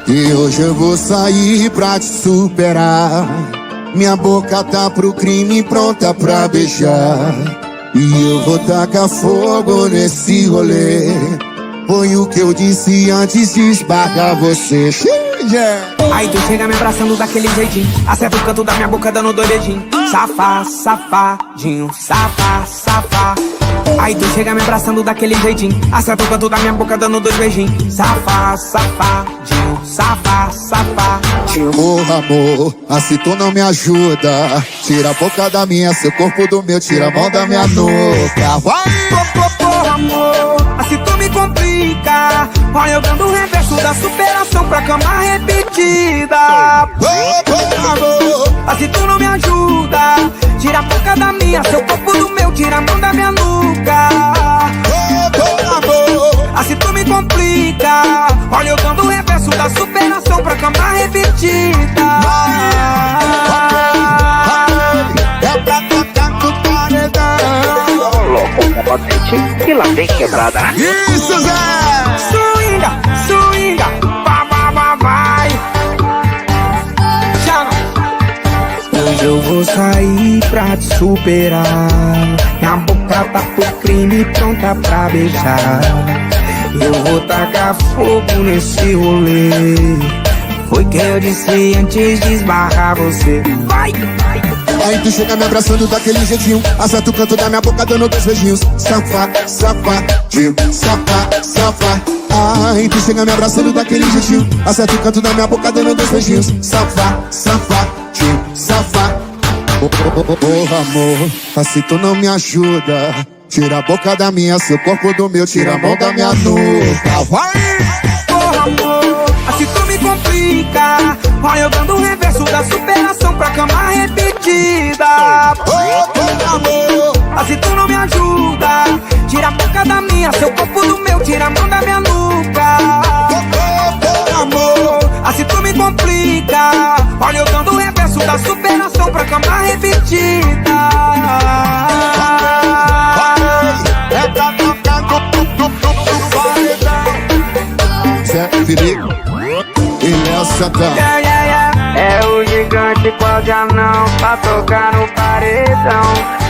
E hoje eu vou sair pra te superar. Minha boca tá pro crime, pronta pra beijar. E eu vou tacar fogo nesse rolê. Foi o que eu disse antes de esbarrar você. Aí tu chega me abraçando daquele jeitinho, acerta o canto da minha boca dando dois dedinhos. Safá, safadinho, safá, safá. Aí tu chega me abraçando daquele jeitinho, acerta o canto da minha boca dando dois beijinhos. Safá, safadinho, safá, safadinho. Porra, amor, assim tu não me ajuda. Tira a boca da minha, seu corpo do meu, tira a mão da minha nuca. Vai! Porra, amor, assim tu me complica. Olha eu dando o reverso da superação pra cama repetida. Porra, amor, assim tu não me ajuda. Tira a boca da minha, seu corpo do meu, tira a mão da minha nuca. porra, amor. Assim tu me complica. Olha eu dando o reverso da superação pra cama repetida. É pra tocar no paredão. Louco, capacete e lá vem quebrada. Isso, Zé! Swinga, swinga, vai. Chama. Hoje eu vou sair pra te superar. Minha boca tá pro crime, pronta pra beijar. Eu vou tacar fogo nesse rolê. Foi que eu disse antes de esbarrar você. Vai! Aí tu chega me abraçando daquele jeitinho, acerta o canto da minha boca dando dois beijinhos. Safá, safadinho, safá, safá. Aí tu chega me abraçando daquele jeitinho, acerta o canto da minha boca dando dois beijinhos. Safá, safadinho, safá. Porra, amor, assim tu não me ajuda. Tira a boca da minha, seu corpo do meu, tira a mão da minha nuca. Vai! Porra, amor, assim tu me complica. Olha eu dando o reverso da superação pra cama repetida. Porra, amor, assim tu não me ajuda. Tira a boca da minha, seu corpo do meu, tira a mão da minha nuca. porra, amor. assim tu me complica. Olha eu dando o reverso da superação pra cama repetida. É pra tocar no paredão. Zé Felipe e Léo Santana. Yeah, yeah, yeah. É o gigante quase anão pra tocar no paredão.